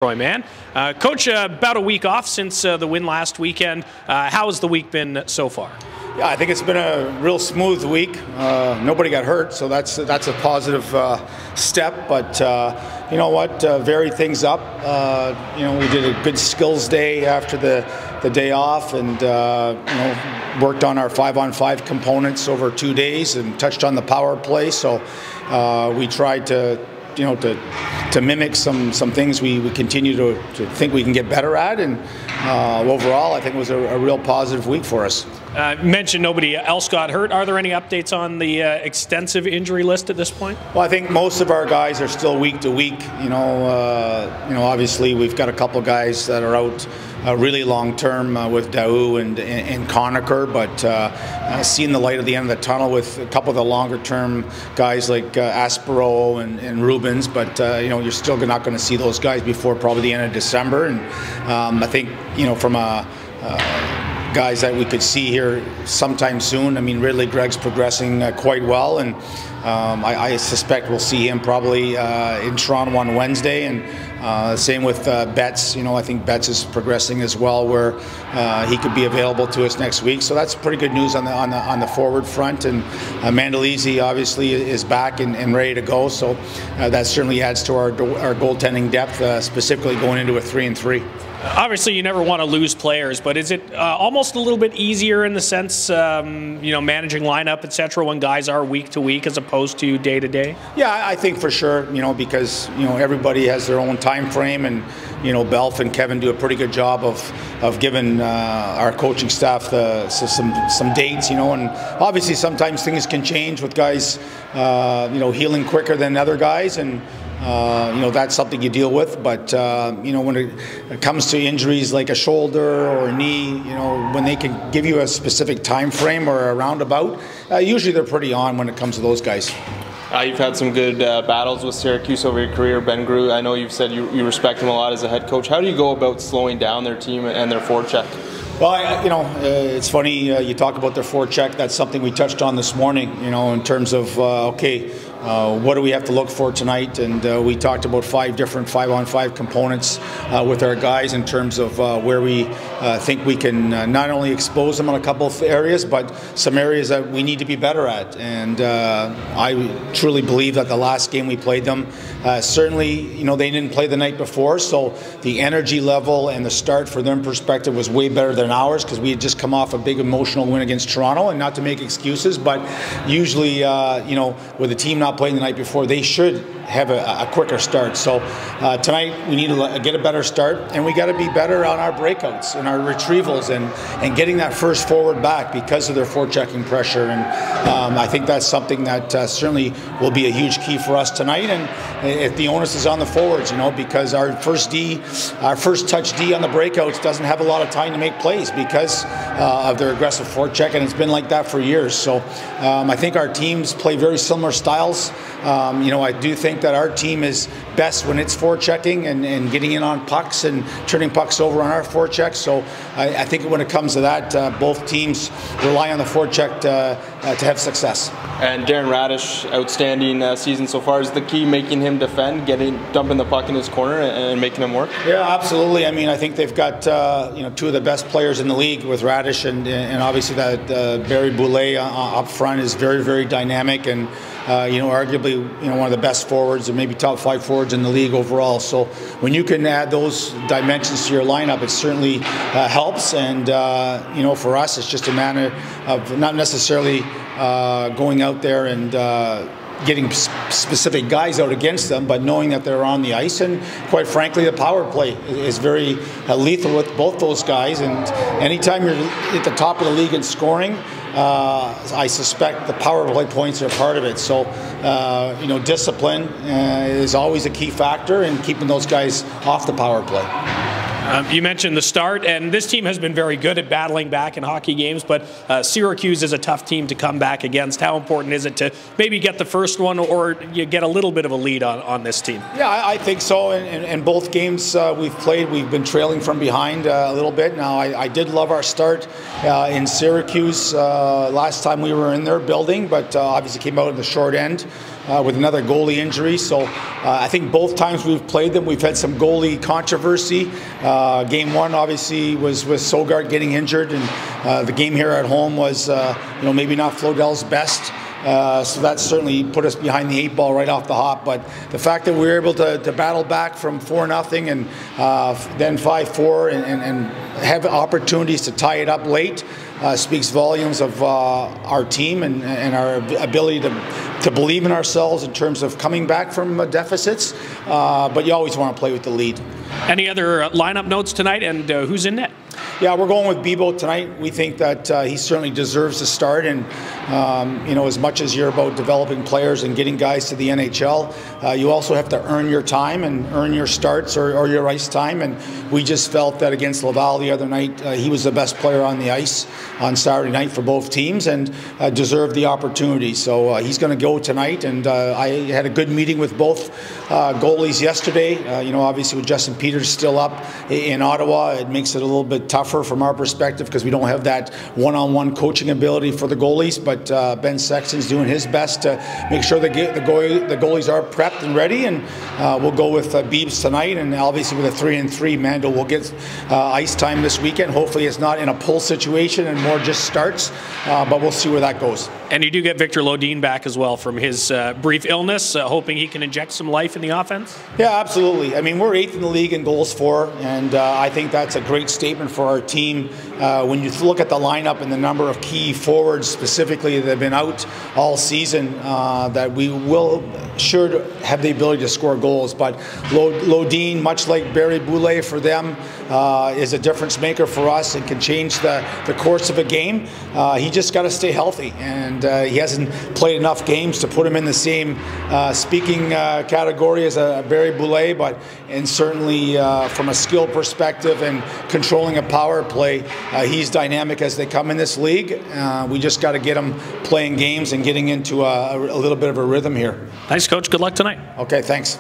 Troy Mann. Coach, about a week off since the win last weekend. How has the week been so far? Yeah, I think it's been a real smooth week. Nobody got hurt, so that's a positive step. But you know what? Vary things up. We did a good skills day after the day off, and worked on our 5-on-5 components over 2 days, and touched on the power play. So we tried to mimic some things we continue to think we can get better at, and overall I think it was a real positive week for us. You mentioned nobody else got hurt. Are there any updates on the extensive injury list at this point? Well, I think most of our guys are still week to week. Obviously we've got a couple guys that are out really long term with Daou and Conacher, but seeing the light at the end of the tunnel with a couple of the longer term guys like Aspero and Rubens, but you're still not going to see those guys before probably the end of December. And I think from guys that we could see here sometime soon. I mean, Ridley Gregg's progressing quite well, and I suspect we'll see him probably in Toronto on Wednesday. And same with Betts. I think Betts is progressing as well, where he could be available to us next week. So that's pretty good news on the forward front. And Mandolese obviously is back and ready to go. So that certainly adds to our goaltending depth, specifically going into a 3-3. Obviously, you never want to lose players, but is it almost a little bit easier in the sense, managing lineup, etc., when guys are week to week as opposed to day to day? Yeah, I think for sure. Because everybody has their own time frame, and Belf and Kevin do a pretty good job of giving our coaching staff some dates. And obviously sometimes things can change with guys, healing quicker than other guys, and that's something you deal with. But when it comes to injuries like a shoulder or a knee, when they can give you a specific time frame or a roundabout, usually they're pretty on when it comes to those guys. You've had some good battles with Syracuse over your career. Ben Grew, I know you've said you respect him a lot as a head coach. How do you go about slowing down their team and their forecheck? Well, it's funny you talk about their forecheck. That's something we touched on this morning, in terms of, what do we have to look for tonight? And we talked about 5 different 5-on-5 components with our guys in terms of where we think we can not only expose them on a couple of areas, but some areas that we need to be better at. And I truly believe that the last game we played them, certainly, they didn't play the night before, so the energy level and the start for their perspective was way better than ours, because we had just come off a big emotional win against Toronto. And not to make excuses, but usually, with a team not playing the night before, they should have a quicker start. So tonight we need to get a better start, and we got to be better on our breakouts and our retrievals and getting that first forward back because of their forechecking pressure. And I think that's something that certainly will be a huge key for us tonight. And if the onus is on the forwards, because our first touch D on the breakouts doesn't have a lot of time to make plays because of their aggressive forecheck, and it's been like that for years. So I think our teams play very similar styles. I do think that our team is best when it's forechecking and getting in on pucks and turning pucks over on our forecheck. So I think when it comes to that, both teams rely on the forecheck to have success. And Darren Radish, outstanding season so far. Is the key making him defend, dumping the puck in his corner and making him work? Yeah, absolutely. I mean, I think they've got 2 of the best players in the league with Radish, and obviously that Barry Boulay up front is very, very dynamic, and arguably one of the best forwards, and maybe top 5 forwards in the league overall. So when you can add those dimensions to your lineup, it certainly helps. And for us, it's just a matter of not necessarily going out there and getting specific guys out against them, but knowing that they're on the ice. And quite frankly, the power play is very lethal with both those guys. And anytime you're at the top of the league in scoring, I suspect the power play points are part of it. So, discipline is always a key factor in keeping those guys off the power play. You mentioned the start, and this team has been very good at battling back in hockey games, but Syracuse is a tough team to come back against. How important is it to maybe get the first one, or you get a little bit of a lead on this team? Yeah, I think so. In both games we've played, we've been trailing from behind a little bit. Now, I did love our start in Syracuse last time we were in their building, but obviously came out in the short end. with another goalie injury. So I think both times we've played them, we've had some goalie controversy. Game one obviously was with Sogard getting injured, and the game here at home was maybe not Flodel's best. So that certainly put us behind the 8 ball right off the hop. But the fact that we were able to battle back from 4-0 and then 5-4 and have opportunities to tie it up late speaks volumes of our team and our ability to believe in ourselves in terms of coming back from deficits. But you always want to play with the lead. Any other lineup notes tonight, and who's in net? Yeah, we're going with Bebo tonight. We think that he certainly deserves to start, and as much as you're about developing players and getting guys to the NHL, you also have to earn your time and earn your starts or your ice time, and we just felt that against Laval the other night, he was the best player on the ice on Saturday night for both teams and deserved the opportunity. So he's going to go tonight, and I had a good meeting with both goalies yesterday. Obviously with Justin Peters still up in Ottawa, it makes it a little bit tougher from our perspective because we don't have that one-on-one coaching ability for the goalies, but Ben Sexton's doing his best to make sure the goalies are prepped and ready, and we'll go with Beebs tonight, and obviously with a 3-3, Mando will get ice time this weekend. Hopefully it's not in a pull situation and more just starts, but we'll see where that goes. And you do get Victor Lodin back as well from his brief illness, hoping he can inject some life in the offense? Yeah, absolutely. I mean, we're 8th in the league in goals for, and I think that's a great statement for our team. When you look at the lineup and the number of key forwards specifically that have been out all season, that we should have the ability to score goals. But Lodin, much like Barry Boulay for them, is a difference maker for us and can change the course of a game. He just got to stay healthy, and he hasn't played enough games to put him in the same speaking category as Barry Boulay, and certainly from a skill perspective and controlling a power play, he's dynamic as they come in this league. We just got to get him playing games and getting into a little bit of a rhythm here. Thanks, Coach. Good luck tonight. Okay, thanks.